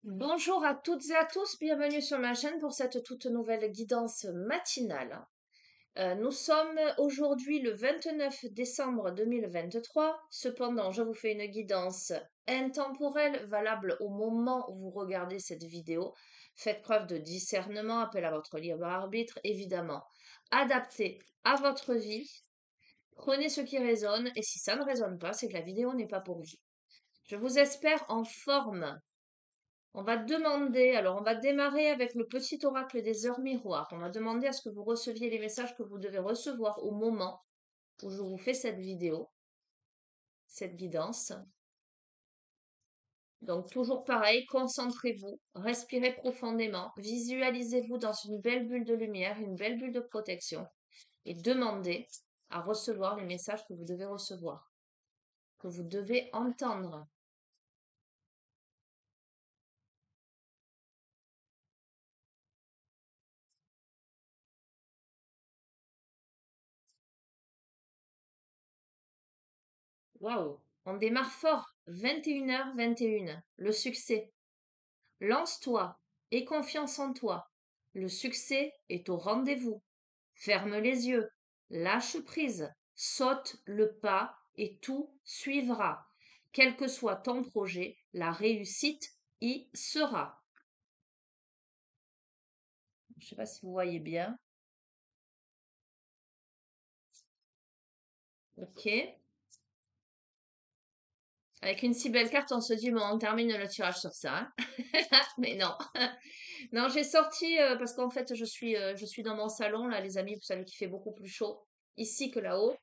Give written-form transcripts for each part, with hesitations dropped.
Bonjour à toutes et à tous, bienvenue sur ma chaîne pour cette toute nouvelle guidance matinale. Nous sommes aujourd'hui le 29 décembre 2023. Cependant, je vous fais une guidance intemporelle valable au moment où vous regardez cette vidéo. Faites preuve de discernement, appel à votre libre arbitre, évidemment. Adaptez à votre vie. Prenez ce qui résonne et si ça ne résonne pas, c'est que la vidéo n'est pas pour vous. Je vous espère en forme. On va demander, alors on va démarrer avec le petit oracle des heures miroirs. On va demander à ce que vous receviez les messages que vous devez recevoir au moment où je vous fais cette vidéo, cette guidance. Donc toujours pareil, concentrez-vous, respirez profondément, visualisez-vous dans une belle bulle de lumière, une belle bulle de protection et demandez à recevoir les messages que vous devez recevoir, que vous devez entendre. Waouh, on démarre fort, 21h21, le succès. Lance-toi, aie confiance en toi. Le succès est au rendez-vous. Ferme les yeux, lâche prise, saute le pas et tout suivra. Quel que soit ton projet, la réussite y sera. Je ne sais pas si vous voyez bien. Ok. Avec une si belle carte, on se dit, bon, on termine le tirage sur ça, hein. Mais non. Non, j'ai sorti, parce qu'en fait, je suis dans mon salon, là, les amis, vous savez qu'il fait beaucoup plus chaud ici que là-haut.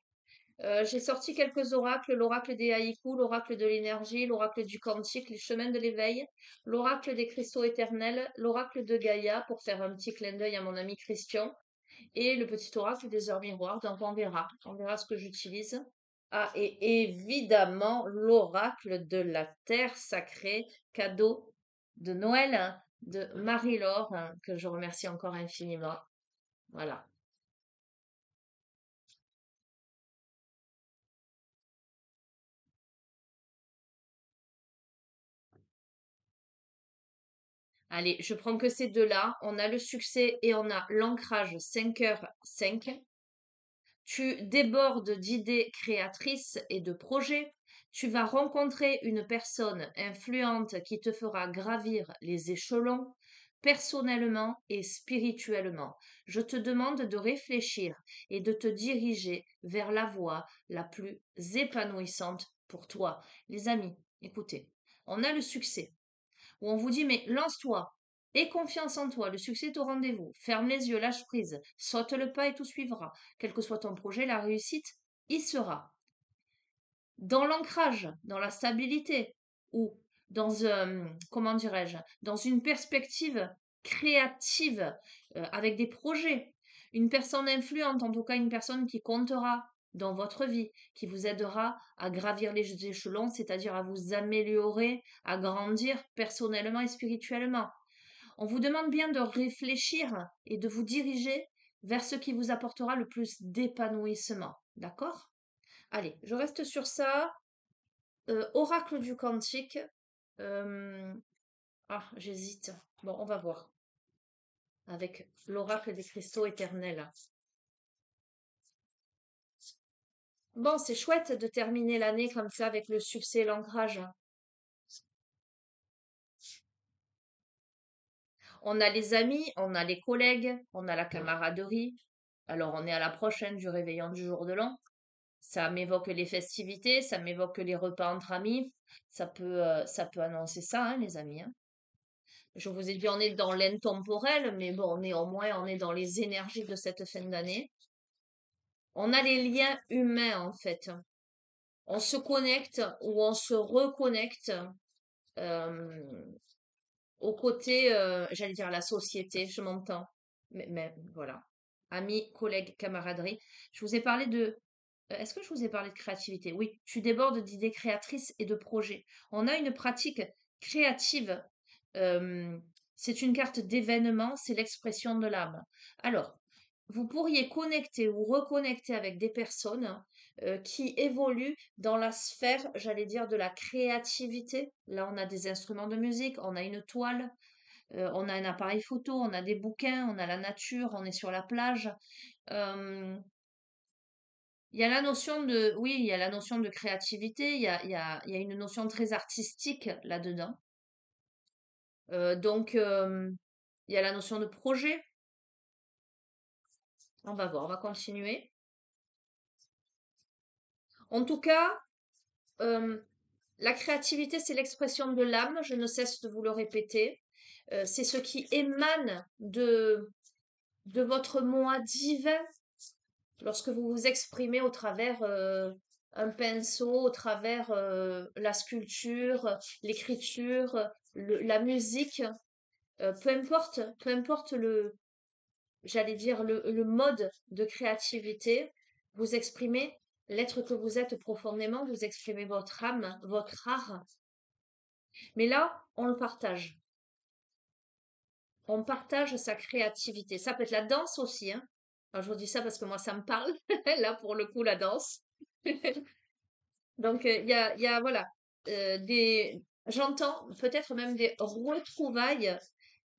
J'ai sorti quelques oracles, l'oracle des haïkus, l'oracle de l'énergie, l'oracle du quantique, les chemins de l'éveil, l'oracle des cristaux éternels, l'oracle de Gaïa, pour faire un petit clin d'œil à mon ami Christian, et le petit oracle des heures miroirs. Donc on verra ce que j'utilise. Ah, et évidemment, l'oracle de la terre sacrée, cadeau de Noël, hein, de Marie-Laure, hein, que je remercie encore infiniment. Voilà. Allez, je prends que ces deux-là. On a le succès et on a l'ancrage 5h5. Tu débordes d'idées créatrices et de projets. Tu vas rencontrer une personne influente qui te fera gravir les échelons personnellement et spirituellement. Je te demande de réfléchir et de te diriger vers la voie la plus épanouissante pour toi. Les amis, écoutez, on a le succès où on vous dit, mais lance-toi, aie confiance en toi, le succès est au rendez-vous, ferme les yeux, lâche prise, saute le pas et tout suivra. Quel que soit ton projet, la réussite y sera. Dans l'ancrage, dans la stabilité, ou dans comment dirais-je, dans une perspective créative, avec des projets, une personne influente, en tout cas une personne qui comptera dans votre vie, qui vous aidera à gravir les échelons, c'est-à-dire à vous améliorer, à grandir personnellement et spirituellement. On vous demande bien de réfléchir et de vous diriger vers ce qui vous apportera le plus d'épanouissement. D'accord? Allez, je reste sur ça. Oracle du quantique. euh, Ah, j'hésite. Bon, on va voir. Avec l'oracle des cristaux éternels. Bon, c'est chouette de terminer l'année comme ça avec le succès et l'ancrage. On a les amis, on a les collègues, on a la camaraderie. Alors, on est à la prochaine du réveillon du jour de l'an. Ça m'évoque les festivités, ça m'évoque les repas entre amis. Ça peut annoncer ça, hein, les amis, hein. Je vous ai dit, on est dans l'intemporel, mais bon, néanmoins, on est dans les énergies de cette fin d'année. On a les liens humains, en fait. On se connecte ou on se reconnecte euh, au côté, j'allais dire la société, je m'entends. Mais voilà. Amis, collègues, camaraderie. Je vous ai parlé de est-ce que je vous ai parlé de créativité? Oui, tu débordes d'idées créatrices et de projets. On a une pratique créative. euh, c'est une carte d'événement, c'est l'expression de l'âme. Alors, vous pourriez connecter ou reconnecter avec des personnes qui évoluent dans la sphère, j'allais dire, de la créativité. Là, on a des instruments de musique, on a une toile, on a un appareil photo, on a des bouquins, on a la nature, on est sur la plage. Euh, il y a la notion de, oui, il y a la notion de créativité, il y a une notion très artistique là-dedans. Donc, il y a la notion de projet. On va voir, on va continuer. En tout cas, euh, la créativité, c'est l'expression de l'âme, je ne cesse de vous le répéter. C'est ce qui émane de votre moi divin lorsque vous vous exprimez au travers un pinceau, au travers la sculpture, l'écriture, la musique, peu importe j'allais dire, le mode de créativité, vous exprimez l'être que vous êtes profondément, vous exprimez votre âme, votre art. Mais là, on le partage. On partage sa créativité. Ça peut être la danse aussi, hein. Alors, je vous dis ça parce que moi, ça me parle. Là, pour le coup, la danse. Donc, il y a, voilà, j'entends peut-être même des retrouvailles.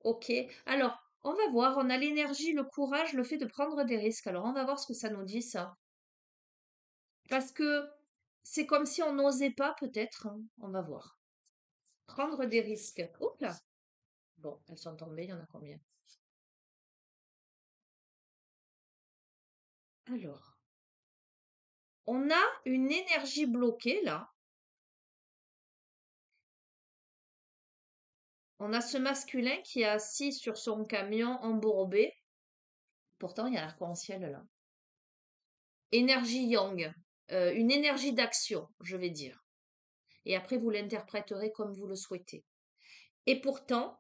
Ok. Alors, on va voir. On a l'énergie, le courage, le fait de prendre des risques. Alors, on va voir ce que ça nous dit, ça. Parce que c'est comme si on n'osait pas, peut-être, hein. On va voir. Prendre des risques. Oups là. Bon, elles sont tombées. Il y en a combien? Alors, on a une énergie bloquée là. On a ce masculin qui est assis sur son camion embourbé. Pourtant, il y a l'arc-en-ciel là. Énergie yang, une énergie d'action, je vais dire. Et après, vous l'interpréterez comme vous le souhaitez. Et pourtant,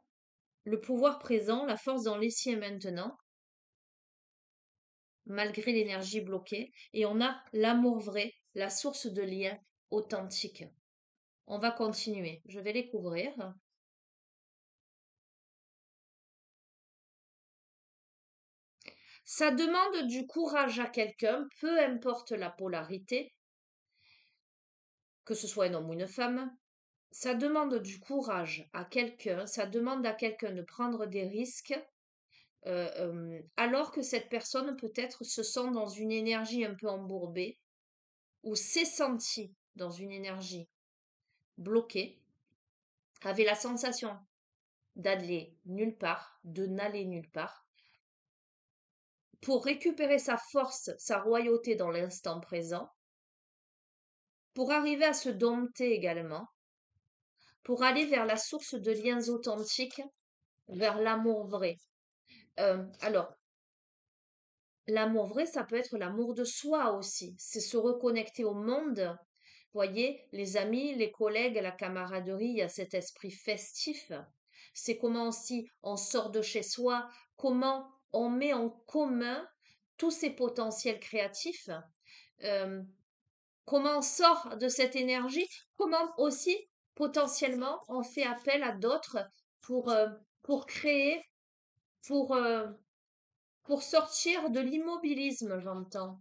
le pouvoir présent, la force dans l'ici et maintenant, malgré l'énergie bloquée, et on a l'amour vrai, la source de lien authentique. On va continuer. Je vais les couvrir. Ça demande du courage à quelqu'un, peu importe la polarité, que ce soit un homme ou une femme. Ça demande du courage à quelqu'un, ça demande à quelqu'un de prendre des risques, alors que cette personne peut-être se sent dans une énergie un peu embourbée ou s'est sentie dans une énergie bloquée, avait la sensation d'aller nulle part, de n'aller nulle part, pour récupérer sa force, sa royauté dans l'instant présent, pour arriver à se dompter également, pour aller vers la source de liens authentiques, vers l'amour vrai. Alors, l'amour vrai, ça peut être l'amour de soi aussi. C'est se reconnecter au monde. Voyez, les amis, les collègues, la camaraderie, il y a cet esprit festif. C'est comment aussi on sort de chez soi, comment on met en commun tous ces potentiels créatifs, euh, comment on sort de cette énergie, comment aussi potentiellement on fait appel à d'autres pour, euh, pour créer, pour, euh, pour sortir de l'immobilisme, j'entends.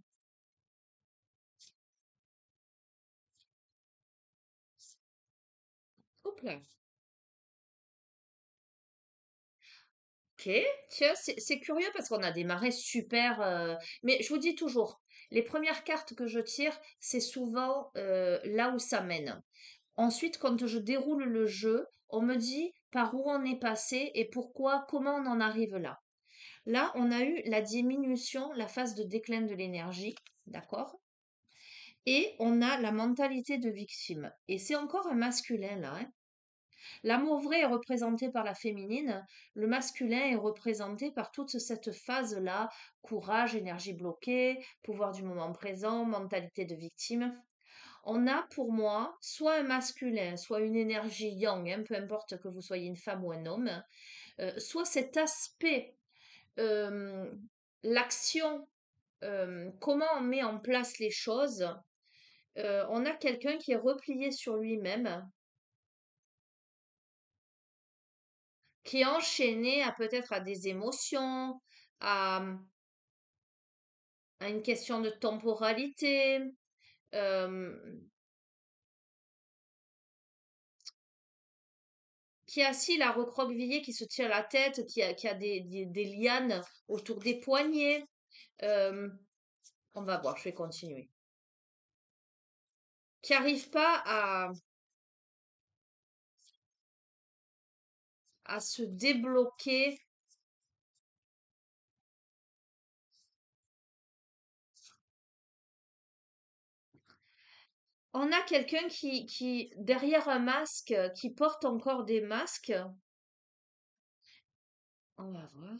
Hop là. Ok, tiens, c'est curieux parce qu'on a démarré super. Mais je vous dis toujours, les premières cartes que je tire, c'est souvent là où ça mène. Ensuite, quand je déroule le jeu, on me dit par où on est passé et pourquoi, comment on en arrive là. Là, on a eu la diminution, la phase de déclin de l'énergie, d'accord? Et on a la mentalité de victime. Et c'est encore un masculin là, hein. L'amour vrai est représenté par la féminine, le masculin est représenté par toute cette phase-là, courage, énergie bloquée, pouvoir du moment présent, mentalité de victime. On a pour moi soit un masculin, soit une énergie yang, hein, peu importe que vous soyez une femme ou un homme, soit cet aspect, euh, l'action, comment on met en place les choses. On a quelqu'un qui est replié sur lui-même, qui est enchaîné à peut-être à des émotions, à, à une question de temporalité. euh, qui est assis là, recroquevillé, qui se tire la tête, qui a des lianes autour des poignets. Euh, on va voir, je vais continuer. Qui arrive pas à se débloquer. On a quelqu'un derrière un masque, qui porte encore des masques. On va voir.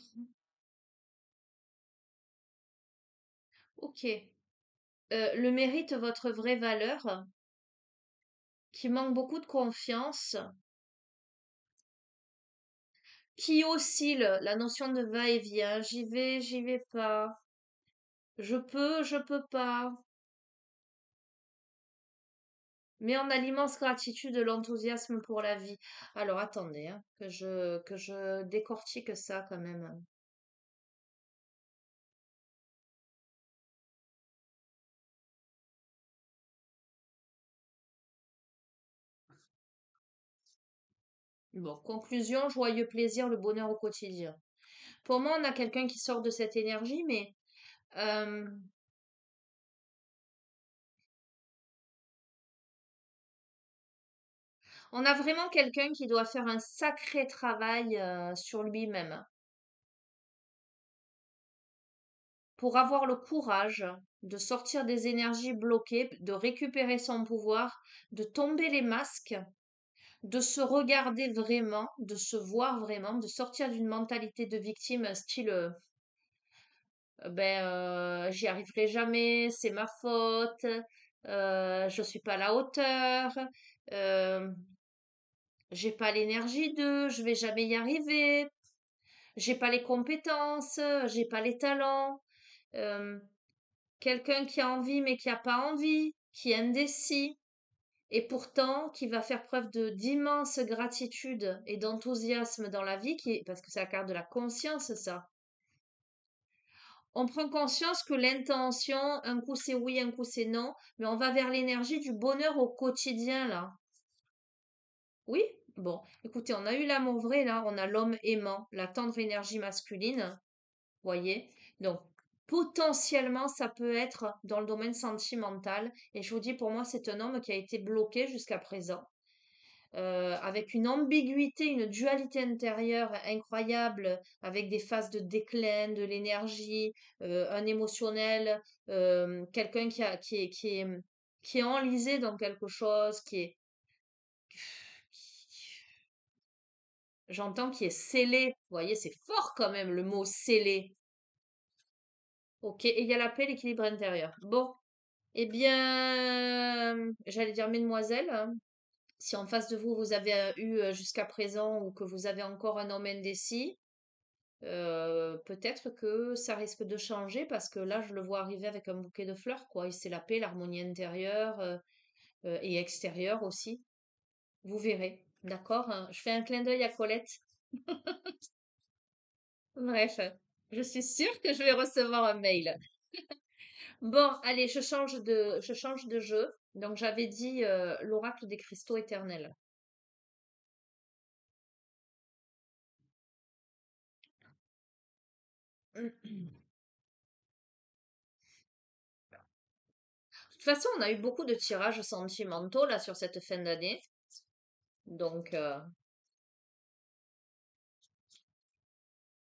Ok. Le mérite, votre vraie valeur, qui manque beaucoup de confiance, qui oscille, la notion de va-et-vient. J'y vais pas. Je peux pas. Mais on a l'immense gratitude de l'enthousiasme pour la vie. Alors attendez, hein, que je décortique ça quand même. Bon, conclusion, joyeux plaisir, le bonheur au quotidien. Pour moi, on a quelqu'un qui sort de cette énergie, mais euh, on a vraiment quelqu'un qui doit faire un sacré travail sur lui-même pour avoir le courage de sortir des énergies bloquées, de récupérer son pouvoir, de tomber les masques, de se regarder vraiment, de se voir vraiment, de sortir d'une mentalité de victime style j'y arriverai jamais, c'est ma faute, je suis pas à la hauteur, euh, j'ai pas l'énergie de, je vais jamais y arriver, j'ai pas les compétences, j'ai pas les talents. euh, Quelqu'un qui a envie mais qui a pas envie, qui est indécis, et pourtant qui va faire preuve de d'immense gratitude et d'enthousiasme dans la vie, parce que c'est la carte de la conscience, ça. On prend conscience que l'intention, un coup c'est oui, un coup c'est non, mais on va vers l'énergie du bonheur au quotidien, là. Oui? Bon, écoutez, on a eu l'amour vrai, là, on a l'homme aimant, la tendre énergie masculine, voyez? Donc, potentiellement, ça peut être dans le domaine sentimental, et je vous dis, pour moi, c'est un homme qui a été bloqué jusqu'à présent, avec une ambiguïté, une dualité intérieure incroyable, avec des phases de déclin, de l'énergie, un émotionnel, quelqu'un qui est enlisé dans quelque chose, j'entends qui est scellé. Vous voyez, c'est fort quand même le mot scellé. Ok, et il y a la paix, l'équilibre intérieur. Bon, eh bien, j'allais dire mesdemoiselles, hein, si en face de vous, vous avez eu jusqu'à présent ou que vous avez encore un homme indécis, peut-être que ça risque de changer parce que là, je le vois arriver avec un bouquet de fleurs, quoi. Et c'est la paix, l'harmonie intérieure et extérieure aussi. Vous verrez, d'accord? Hein. Je fais un clin d'œil à Colette. Bref, je suis sûre que je vais recevoir un mail. Bon, allez, je change de jeu. Donc, j'avais dit l'oracle des cristaux éternels. De toute façon, on a eu beaucoup de tirages sentimentaux là sur cette fin d'année. Donc,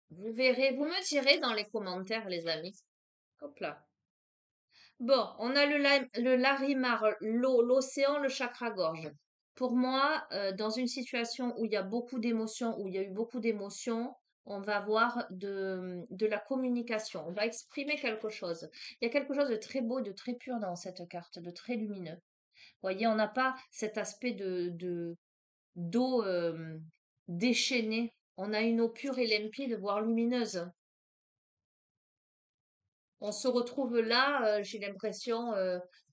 vous verrez, vous me direz dans les commentaires, les amis. Hop là. Bon, on a le larimar, l'eau, l'océan, le chakra-gorge. Pour moi, dans une situation où il y a beaucoup d'émotions, où il y a eu beaucoup d'émotions, on va avoir de la communication. On va exprimer quelque chose. Il y a quelque chose de très beau, de très pur dans cette carte, de très lumineux. Vous voyez, on n'a pas cet aspect d'eau déchaînée. On a une eau pure et limpide, voire lumineuse. On se retrouve là, j'ai l'impression,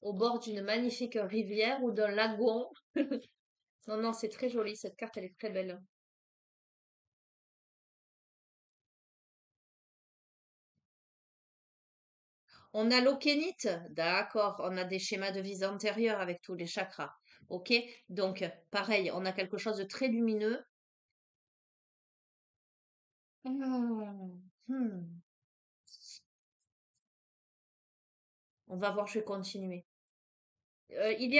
au bord d'une magnifique rivière ou d'un lagon. Non, non, c'est très joli, cette carte, elle est très belle. On a l'okénite, d'accord. On a des schémas de vie antérieurs avec tous les chakras. Ok? Donc, pareil, on a quelque chose de très lumineux. Hmm, hmm. On va voir, je vais continuer. Il y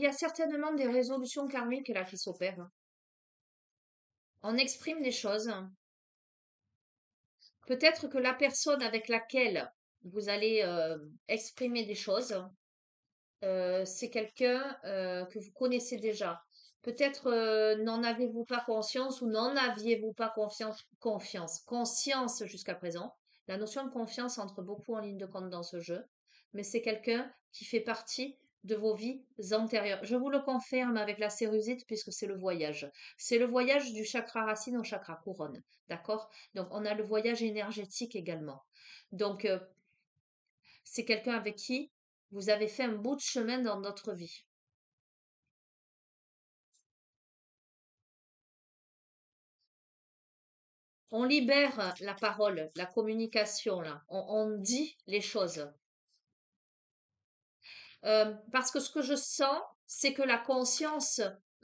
a certainement des résolutions karmiques là qui s'opèrent. On exprime des choses. Peut-être que la personne avec laquelle vous allez exprimer des choses, c'est quelqu'un que vous connaissez déjà. Peut-être n'en avez-vous pas conscience ou n'en aviez-vous pas conscience jusqu'à présent. La notion de confiance entre beaucoup en ligne de compte dans ce jeu, mais c'est quelqu'un qui fait partie de vos vies antérieures. Je vous le confirme avec la sérusite puisque c'est le voyage. C'est le voyage du chakra racine au chakra couronne. D'accord? Donc on a le voyage énergétique également. Donc c'est quelqu'un avec qui vous avez fait un bout de chemin dans notre vie. On libère la parole, la communication, là. On dit les choses. Parce que ce que je sens, c'est que la conscience,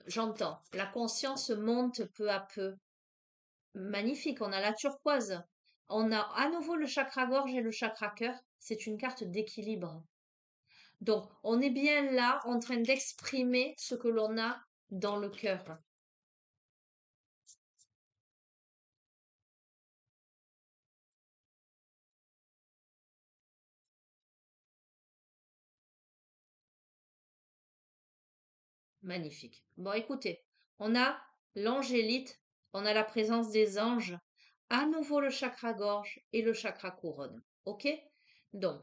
j'entends, la conscience monte peu à peu. Magnifique, on a la turquoise. On a à nouveau le chakra gorge et le chakra cœur. C'est une carte d'équilibre. Donc, on est bien là en train d'exprimer ce que l'on a dans le cœur. Magnifique. Bon, écoutez, on a l'angélite, on a la présence des anges, à nouveau le chakra gorge et le chakra couronne. OK? Donc,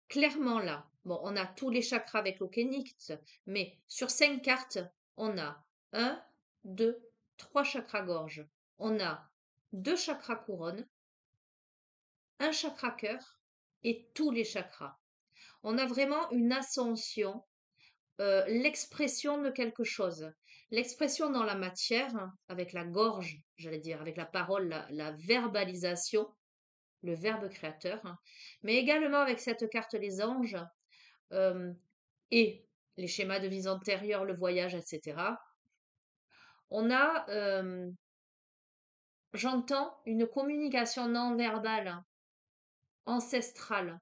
clairement là, bon, on a tous les chakras avec l'okénix, mais sur 5 cartes, on a un, 2, 3 chakras gorge. On a 2 chakras couronne, un chakra cœur et tous les chakras. On a vraiment une ascension l'expression de quelque chose. L'expression dans la matière, hein, avec la gorge, j'allais dire, avec la parole, la verbalisation, le verbe créateur, hein, mais également avec cette carte les anges euh, et les schémas de vie antérieure, le voyage, etc. On a, j'entends, une communication non verbale, ancestrale.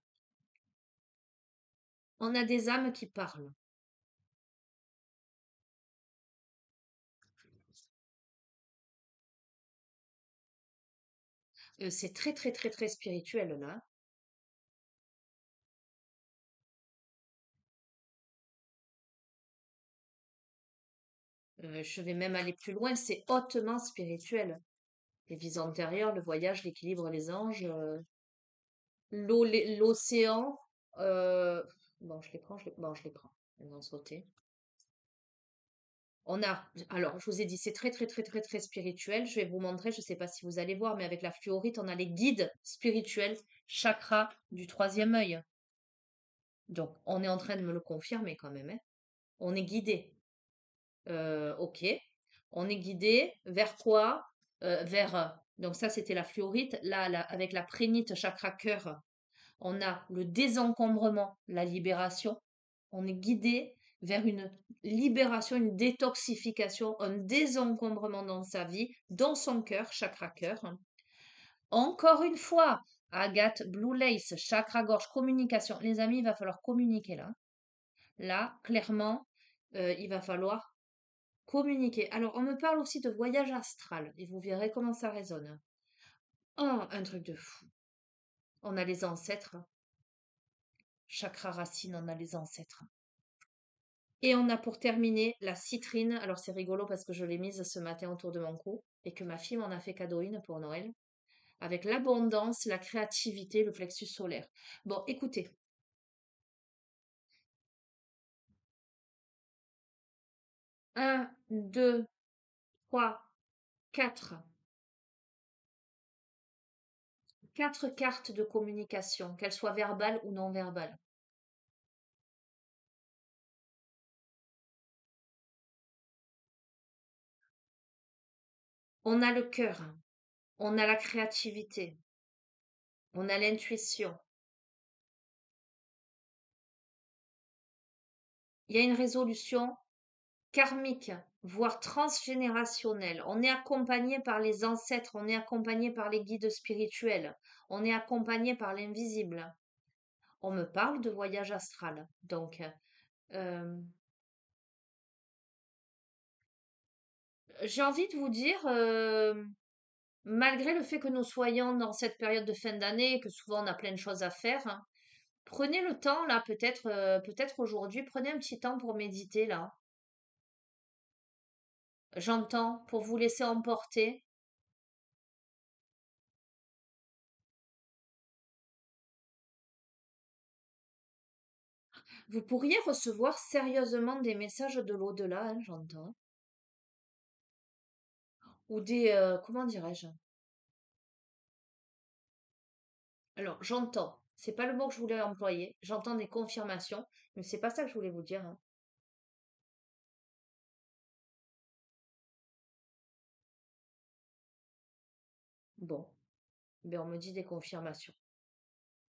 On a des âmes qui parlent. C'est très, très, très, très spirituel là. Je vais même aller plus loin, c'est hautement spirituel. Les vies antérieures, le voyage, l'équilibre, les anges, l'océan. Bon, je les prends, bon, je les prends. Elles vont sauter. On a, alors, je vous ai dit, c'est très, très, très, très, très spirituel. Je vais vous montrer, je ne sais pas si vous allez voir, mais avec la fluorite, on a les guides spirituels, chakra du troisième œil. Donc, on est en train de me le confirmer quand même, hein. On est guidé. Ok. On est guidé vers quoi? Vers. Donc, ça, c'était la fluorite. Là, avec la prénite chakra cœur, on a le désencombrement, la libération. On est guidé vers une libération, une détoxification, un désencombrement dans sa vie, dans son cœur, chakra cœur. Encore une fois, Agathe, Blue Lace, chakra gorge, communication. Les amis, il va falloir communiquer là. Là, clairement, il va falloir communiquer. Alors, on me parle aussi de voyage astral et vous verrez comment ça résonne. Oh, un truc de fou. On a les ancêtres. Chakra racine, on a les ancêtres. Et on a pour terminer la citrine. Alors c'est rigolo parce que je l'ai mise ce matin autour de mon cou et que ma fille m'en a fait cadeau une pour Noël. Avec l'abondance, la créativité, le plexus solaire. Bon, écoutez. Un, 2, 3, 4. 4 cartes de communication, qu'elles soient verbales ou non verbales. On a le cœur, on a la créativité, on a l'intuition, il y a une résolution karmique, voire transgénérationnelle. On est accompagné par les ancêtres, on est accompagné par les guides spirituels, on est accompagné par l'invisible. On me parle de voyage astral. Donc, euh, j'ai envie de vous dire, malgré le fait que nous soyons dans cette période de fin d'année, que souvent on a plein de choses à faire, hein, prenez le temps là, peut-être aujourd'hui, prenez un petit temps pour méditer là. J'entends, pour vous laisser emporter. Vous pourriez recevoir sérieusement des messages de l'au-delà, hein, j'entends. Ou des, comment dirais-je? Alors, j'entends. C'est pas le mot que je voulais employer. J'entends des confirmations, mais c'est pas ça que je voulais vous dire, hein. Bon, ben on me dit des confirmations.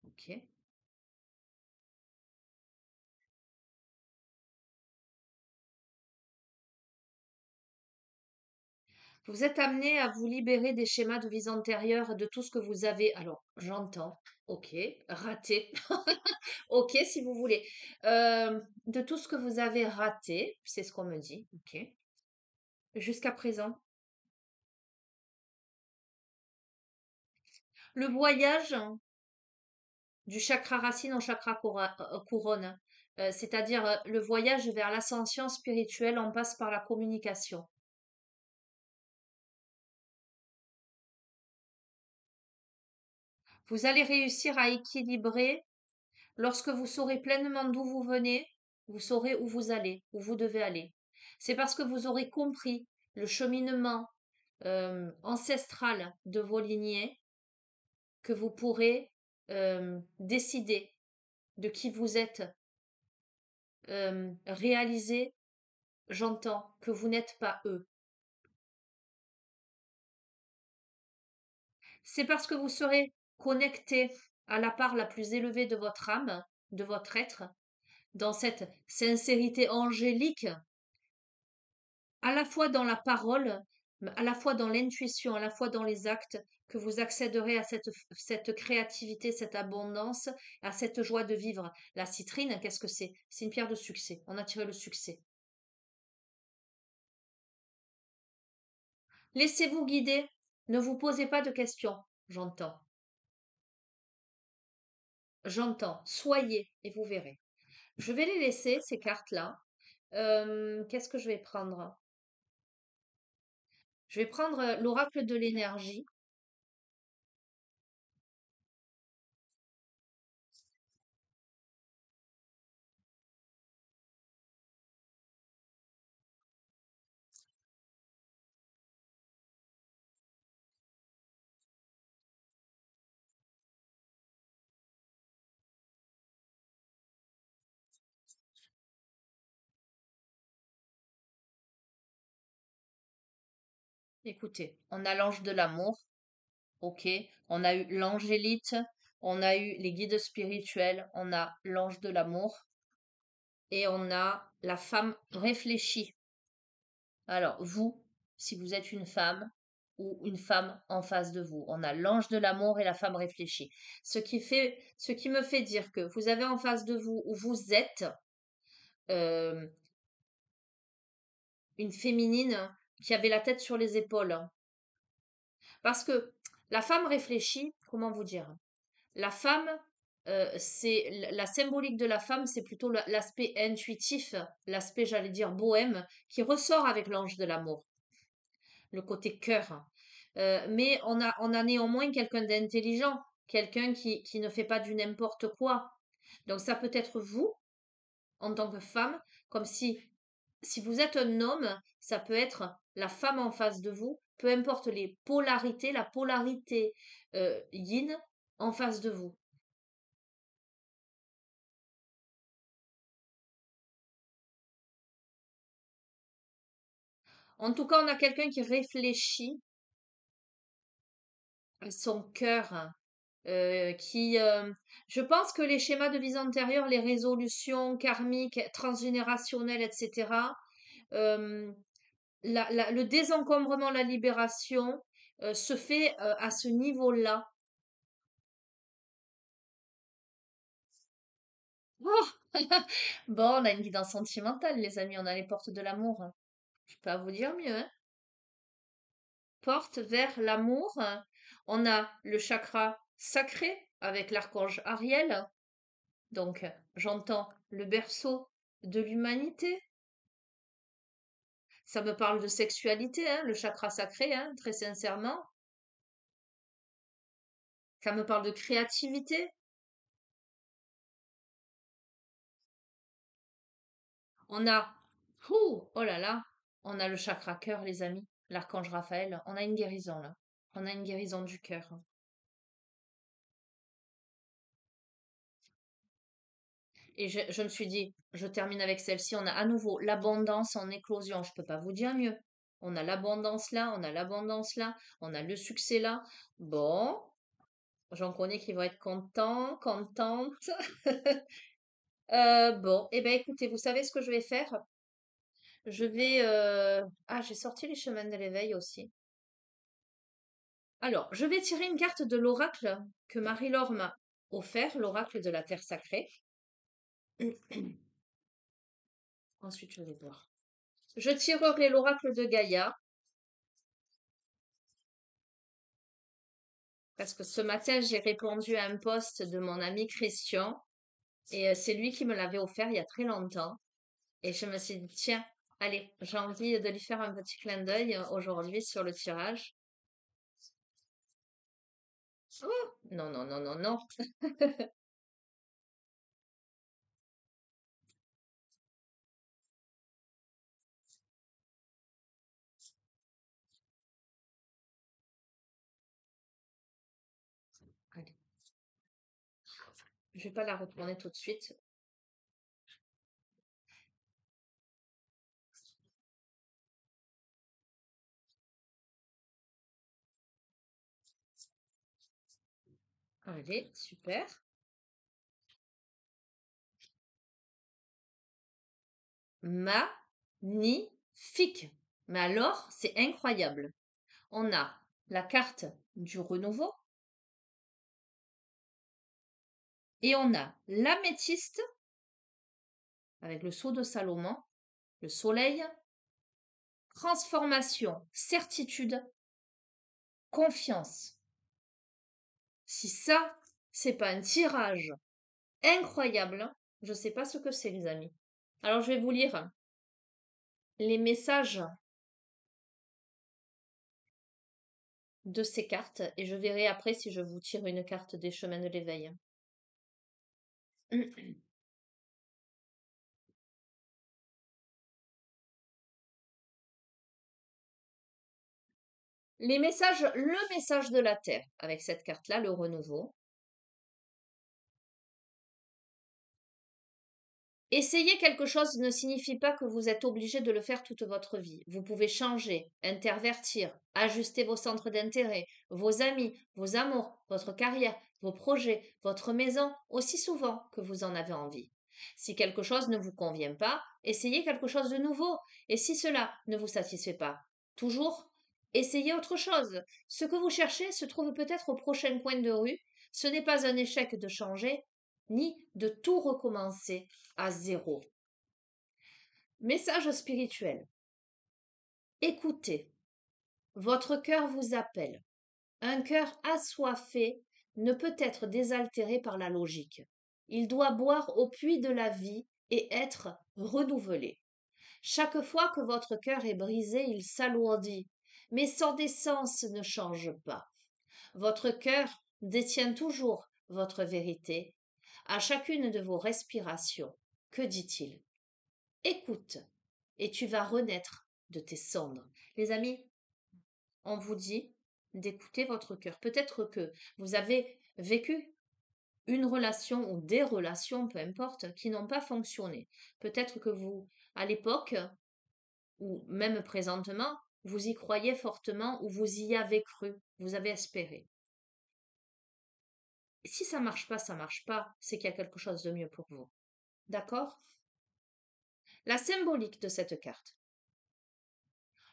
Ok. Vous êtes amené à vous libérer des schémas de vie antérieure, de tout ce que vous avez. Alors, j'entends. Ok. Raté. Ok, si vous voulez. De tout ce que vous avez raté, c'est ce qu'on me dit. Ok. Jusqu'à présent. Le voyage du chakra racine au chakra couronne, c'est-à-dire le voyage vers l'ascension spirituelle, on passe par la communication. Vous allez réussir à équilibrer lorsque vous saurez pleinement d'où vous venez, vous saurez où vous allez, où vous devez aller. C'est parce que vous aurez compris le cheminement ancestral de vos lignées que vous pourrez décider de qui vous êtes, réaliser, j'entends, que vous n'êtes pas eux. C'est parce que vous serez connecté à la part la plus élevée de votre âme, de votre être, dans cette sincérité angélique, à la fois dans la parole, mais à la fois dans l'intuition, à la fois dans les actes, que vous accéderez à cette créativité, cette abondance, à cette joie de vivre. La citrine, qu'est-ce que c'est? C'est une pierre de succès. On a tiré le succès. Laissez-vous guider. Ne vous posez pas de questions. J'entends. J'entends. Soyez et vous verrez. Je vais les laisser, ces cartes-là. Qu'est-ce que je vais prendre? Je vais prendre l'oracle de l'énergie. Écoutez, on a l'ange de l'amour, ok. On a eu l'angélite, on a eu les guides spirituels, on a l'ange de l'amour et on a la femme réfléchie. Alors, vous, si vous êtes une femme ou une femme en face de vous, on a l'ange de l'amour et la femme réfléchie. Ce qui me fait dire que vous avez en face de vous où vous êtes euh, une féminine qui avait la tête sur les épaules. Parce que la femme réfléchit, comment vous dire? La femme, c'est la symbolique de la femme, c'est plutôt l'aspect intuitif, l'aspect, j'allais dire, bohème, qui ressort avec l'ange de l'amour, le côté cœur. Mais on a néanmoins quelqu'un d'intelligent, quelqu'un qui ne fait pas du n'importe quoi. Donc ça peut être vous, en tant que femme, comme si vous êtes un homme, ça peut être la femme en face de vous, peu importe les polarités, la polarité yin en face de vous. En tout cas, on a quelqu'un qui réfléchit à son cœur. qui, je pense que les schémas de vie antérieure, les résolutions karmiques, transgénérationnelles, etc., euh, le désencombrement, la libération se fait à ce niveau-là. Oh bon, on a une guidance sentimentale, les amis, on a les portes de l'amour. Je peux pas vous dire mieux, hein. Porte vers l'amour. On a le chakra sacré avec l'archange Ariel. Donc, j'entends le berceau de l'humanité. Ça me parle de sexualité, hein, le chakra sacré, hein, très sincèrement. Ça me parle de créativité. On a, oh là là, on a le chakra cœur, les amis, l'archange Raphaël. On a une guérison là. On a une guérison du cœur. Et je me suis dit, je termine avec celle-ci. On a à nouveau l'abondance en éclosion. Je peux pas vous dire mieux. On a l'abondance là, on a l'abondance là, on a le succès là. Bon, j'en connais qui vont être contents, contentes. Bon, eh ben écoutez, vous savez ce que je vais faire? Je vais... Ah, j'ai sorti les chemins de l'éveil aussi. Alors, je vais tirer une carte de l'oracle que Marie-Laure m'a offert, l'oracle de la Terre sacrée. Ensuite, je vais voir. Je tirerai l'oracle de Gaïa, parce que ce matin, j'ai répondu à un post de mon ami Christian, et c'est lui qui me l'avait offert il y a très longtemps. Et je me suis dit, tiens, allez, j'ai envie de lui faire un petit clin d'œil aujourd'hui sur le tirage. Oh, non, non, non, non, non. Allez, je vais pas la retourner tout de suite. Allez, super. Magnifique. Mais alors, c'est incroyable. On a la carte du renouveau et on a l'améthyste avec le sceau de Salomon, le soleil, transformation, certitude, confiance. Si ça, c'est pas un tirage incroyable, je ne sais pas ce que c'est, les amis. Alors, je vais vous lire les messages de ces cartes et je verrai après si je vous tire une carte des chemins de l'éveil. Les messages, le message de la Terre avec cette carte-là, le renouveau. Essayer quelque chose ne signifie pas que vous êtes obligé de le faire toute votre vie. Vous pouvez changer, intervertir, ajuster vos centres d'intérêt, vos amis, vos amours, votre carrière, vos projets, votre maison aussi souvent que vous en avez envie. Si quelque chose ne vous convient pas, essayez quelque chose de nouveau. Et si cela ne vous satisfait pas, toujours, essayez autre chose. Ce que vous cherchez se trouve peut-être au prochain coin de rue. Ce n'est pas un échec de changer, ni de tout recommencer à zéro. Message spirituel. Écoutez, votre cœur vous appelle. Un cœur assoiffé ne peut être désaltéré par la logique. Il doit boire au puits de la vie et être renouvelé. Chaque fois que votre cœur est brisé, il s'alourdit, mais son essence ne change pas. Votre cœur détient toujours votre vérité. À chacune de vos respirations, que dit-il? Écoute, et tu vas renaître de tes cendres. Les amis, on vous dit d'écouter votre cœur. Peut-être que vous avez vécu une relation ou des relations, peu importe, qui n'ont pas fonctionné. Peut-être que vous, à l'époque, ou même présentement, vous y croyez fortement ou vous y avez cru, vous avez espéré. Si ça marche pas, c'est qu'il y a quelque chose de mieux pour vous. D'accord? La symbolique de cette carte.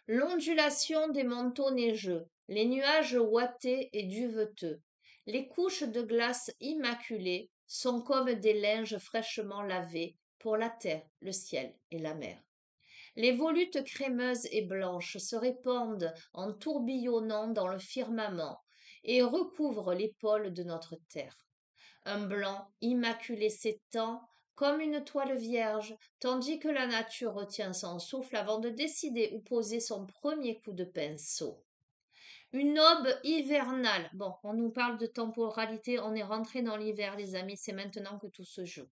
L'ondulation des manteaux neigeux, les nuages ouatés et duveteux, les couches de glace immaculées sont comme des linges fraîchement lavés pour la terre, le ciel et la mer. Les volutes crémeuses et blanches se répandent en tourbillonnant dans le firmament et recouvrent l'épaule de notre terre. Un blanc immaculé s'étend comme une toile vierge, tandis que la nature retient son souffle avant de décider où poser son premier coup de pinceau. Une aube hivernale. Bon, on nous parle de temporalité, on est rentré dans l'hiver, les amis, c'est maintenant que tout se joue.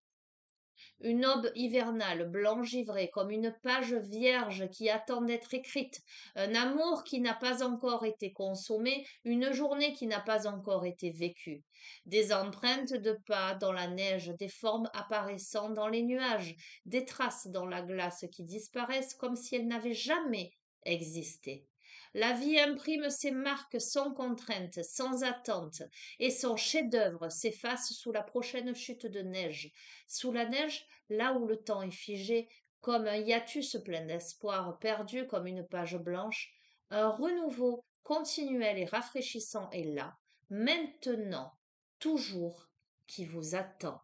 Une aube hivernale, blanc givré, comme une page vierge qui attend d'être écrite, un amour qui n'a pas encore été consommé, une journée qui n'a pas encore été vécue, des empreintes de pas dans la neige, des formes apparaissant dans les nuages, des traces dans la glace qui disparaissent comme si elles n'avaient jamais existé. La vie imprime ses marques sans contrainte, sans attente, et son chef-d'œuvre s'efface sous la prochaine chute de neige. Sous la neige, là où le temps est figé, comme un hiatus plein d'espoir perdu comme une page blanche, un renouveau continuel et rafraîchissant est là, maintenant, toujours, qui vous attend.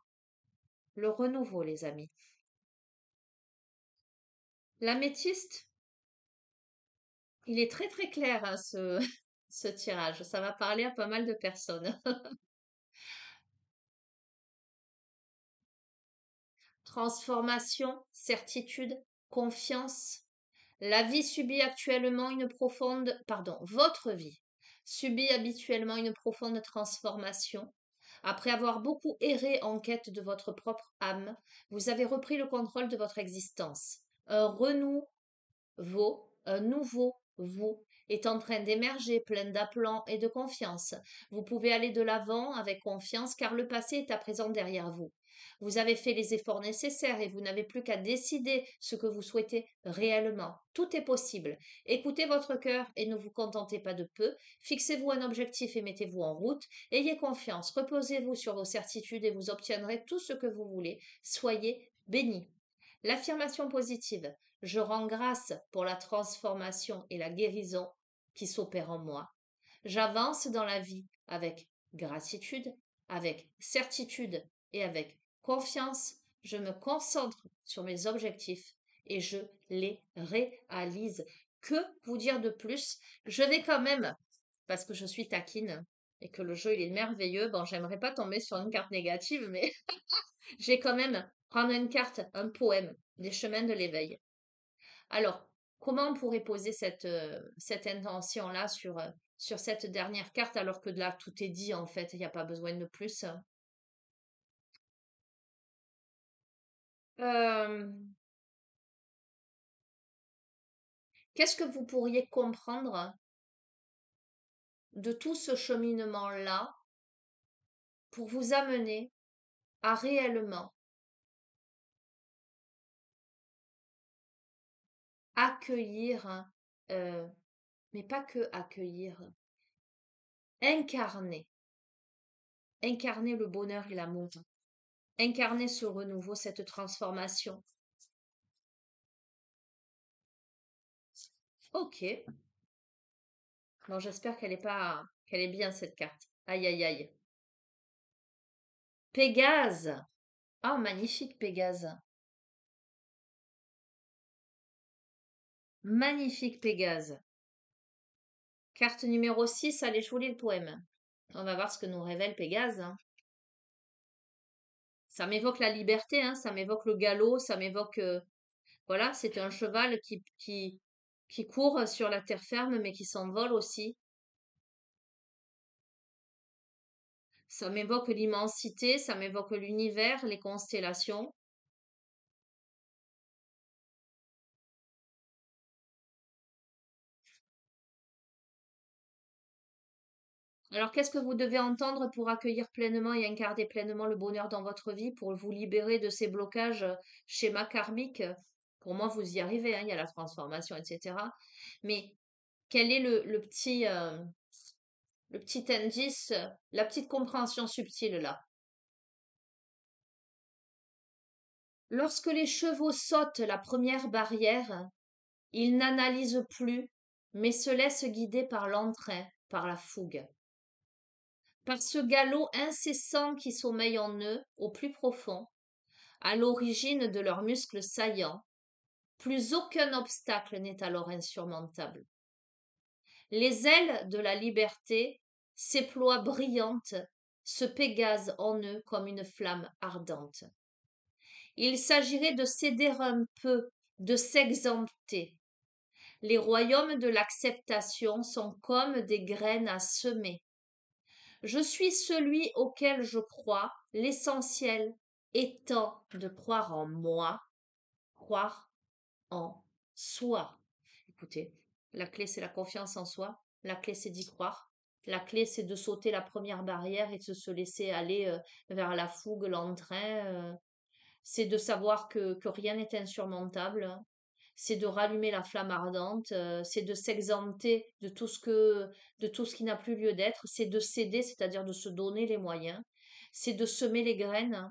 Le renouveau, les amis. L'améthyste, il est très très clair, hein, ce tirage. Ça va parler à pas mal de personnes. Transformation, certitude, confiance. La vie subit actuellement une profonde, pardon, votre vie subit habituellement une profonde transformation. Après avoir beaucoup erré en quête de votre propre âme, vous avez repris le contrôle de votre existence. Un renouveau, un nouveau vous est en train d'émerger plein d'aplomb et de confiance. Vous pouvez aller de l'avant avec confiance car le passé est à présent derrière vous. Vous avez fait les efforts nécessaires et vous n'avez plus qu'à décider ce que vous souhaitez réellement. Tout est possible. Écoutez votre cœur et ne vous contentez pas de peu. Fixez-vous un objectif et mettez-vous en route. Ayez confiance, reposez-vous sur vos certitudes et vous obtiendrez tout ce que vous voulez. Soyez bénis. L'affirmation positive. Je rends grâce pour la transformation et la guérison qui s'opèrent en moi. J'avance dans la vie avec gratitude, avec certitude et avec confiance. Je me concentre sur mes objectifs et je les réalise. Que vous dire de plus? Je vais quand même, parce que je suis taquine et que le jeu il est merveilleux, bon, j'aimerais pas tomber sur une carte négative, mais je vais quand même prendre une carte, un poème, des chemins de l'éveil. Alors, comment on pourrait poser cette intention-là sur cette dernière carte alors que là, tout est dit en fait, il n'y a pas besoin de plus. Euh, Qu'est-ce que vous pourriez comprendre de tout ce cheminement-là pour vous amener à réellement accueillir, euh, mais pas que accueillir, incarner, incarner le bonheur et l'amour, incarner ce renouveau, cette transformation. Ok. Bon, j'espère qu'elle est bien cette carte. Aïe, aïe, aïe. Pégase. Ah, magnifique Pégase. Magnifique Pégase. Carte numéro 6. Allez, je vous lis le poème. On va voir ce que nous révèle Pégase, hein. Ça m'évoque la liberté, hein, ça m'évoque le galop, ça m'évoque... voilà, c'est un cheval qui court sur la terre ferme, mais qui s'envole aussi. Ça m'évoque l'immensité, ça m'évoque l'univers, les constellations. Alors, qu'est-ce que vous devez entendre pour accueillir pleinement et incarner pleinement le bonheur dans votre vie, pour vous libérer de ces blocages, schémas karmiques? Pour moi, vous y arrivez, hein, il y a la transformation, etc. Mais quel est le petit, Le petit indice, la petite compréhension subtile là. Lorsque les chevaux sautent la première barrière, ils n'analysent plus, mais se laissent guider par l'entrain, par la fougue, par ce galop incessant qui sommeille en eux au plus profond, à l'origine de leurs muscles saillants. Plus aucun obstacle n'est alors insurmontable. Les ailes de la liberté s'éploient brillantes, ce Pégase en eux comme une flamme ardente. Il s'agirait de céder un peu, de s'exempter. Les royaumes de l'acceptation sont comme des graines à semer. Je suis celui auquel je crois, l'essentiel étant de croire en moi, croire en soi. Écoutez, la clé c'est la confiance en soi, la clé c'est d'y croire, la clé c'est de sauter la première barrière et de se laisser aller vers la fougue, l'entrain. C'est de savoir que rien n'est insurmontable, hein. C'est de rallumer la flamme ardente, c'est de s'exempter de tout ce qui n'a plus lieu d'être, c'est de céder, c'est-à-dire de se donner les moyens, c'est de semer les graines, hein,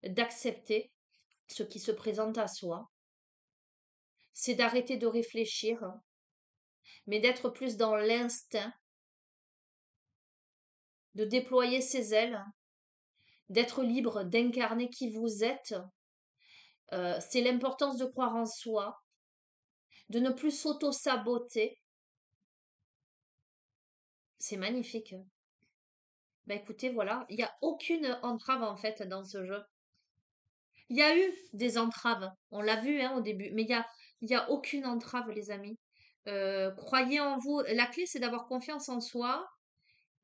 d'accepter ce qui se présente à soi, c'est d'arrêter de réfléchir, hein, mais d'être plus dans l'instinct, de déployer ses ailes, hein, d'être libre, d'incarner qui vous êtes. C'est l'importance de croire en soi, de ne plus s'auto-saboter. C'est magnifique. Bah écoutez, voilà, il n'y a aucune entrave en fait dans ce jeu. Il y a eu des entraves, on l'a vu hein, au début, mais il y a aucune entrave, les amis. Croyez en vous. La clé, c'est d'avoir confiance en soi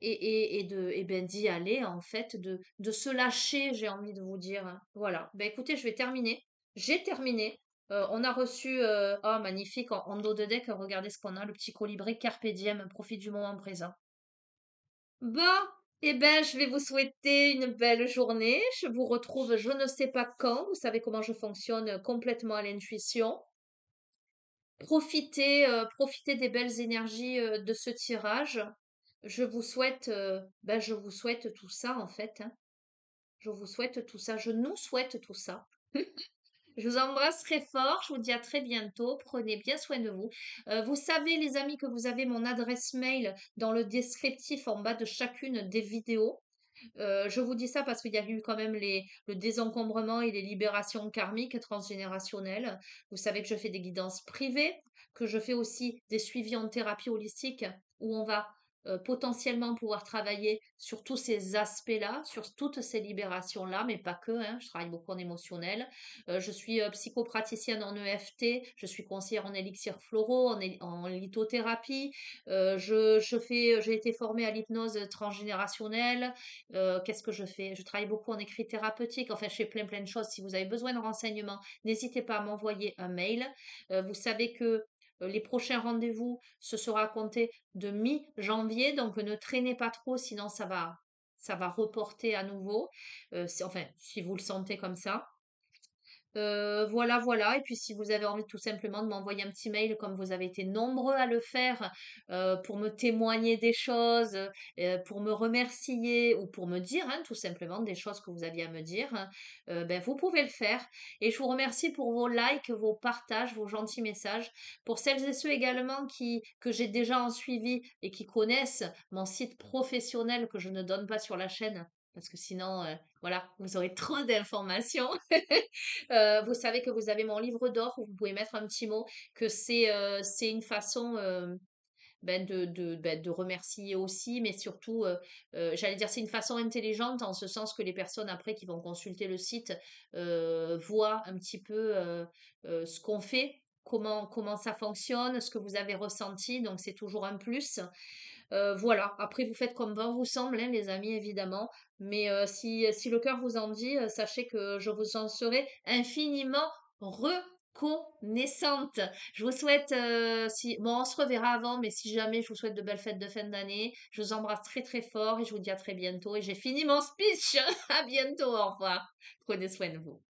et ben, d'y aller, en fait, de se lâcher, j'ai envie de vous dire, hein. Voilà. Ben écoutez, je vais terminer. J'ai terminé. On a reçu, oh magnifique, en dos de deck, regardez ce qu'on a, le petit colibri Carpe Diem, profite du moment présent. Bon, eh ben, je vais vous souhaiter une belle journée. Je vous retrouve je ne sais pas quand. Vous savez comment je fonctionne complètement à l'intuition. Profitez des belles énergies de ce tirage. Je vous souhaite tout ça en fait, hein. Je vous souhaite tout ça. Je nous souhaite tout ça. Je vous embrasse très fort. Je vous dis à très bientôt. Prenez bien soin de vous. Vous savez, les amis, que vous avez mon adresse mail dans le descriptif en bas de chacune des vidéos. Je vous dis ça parce qu'il y a eu quand même le désencombrement et les libérations karmiques transgénérationnelles. Vous savez que je fais des guidances privées, que je fais aussi des suivis en thérapie holistique où on va potentiellement pouvoir travailler sur tous ces aspects-là, sur toutes ces libérations-là, mais pas que, hein, je travaille beaucoup en émotionnel. Je suis psychopraticienne en EFT, je suis conseillère en élixirs floraux, en lithothérapie. J'ai été formée à l'hypnose transgénérationnelle. Qu'est-ce que je fais? Je travaille beaucoup en écrit thérapeutique. Enfin, je fais plein de choses. Si vous avez besoin de renseignements, n'hésitez pas à m'envoyer un mail. Vous savez que les prochains rendez-vous, ce sera à compter de mi-janvier. Donc, ne traînez pas trop, sinon ça va reporter à nouveau. Enfin, si vous le sentez comme ça. Voilà, voilà. Et puis, si vous avez envie tout simplement de m'envoyer un petit mail, comme vous avez été nombreux à le faire, pour me témoigner des choses, pour me remercier ou pour me dire, hein, tout simplement des choses que vous aviez à me dire, hein, ben, vous pouvez le faire. Et je vous remercie pour vos likes, vos partages, vos gentils messages. Pour celles et ceux également que j'ai déjà en suivi et qui connaissent mon site professionnel que je ne donne pas sur la chaîne, parce que sinon, voilà, vous aurez trop d'informations. Vous savez que vous avez mon livre d'or où vous pouvez mettre un petit mot, que c'est une façon de remercier aussi, mais surtout, j'allais dire, c'est une façon intelligente en ce sens que les personnes après qui vont consulter le site voient un petit peu ce qu'on fait. Comment ça fonctionne, ce que vous avez ressenti, donc c'est toujours un plus. Voilà, après vous faites comme bon vous semble, hein, les amis, évidemment. Mais si le cœur vous en dit, sachez que je vous en serai infiniment reconnaissante. Je vous souhaite, bon, on se reverra avant, mais si jamais, je vous souhaite de belles fêtes de fin d'année. Je vous embrasse très très fort et je vous dis à très bientôt. Et j'ai fini mon speech. À bientôt, au revoir. Prenez soin de vous.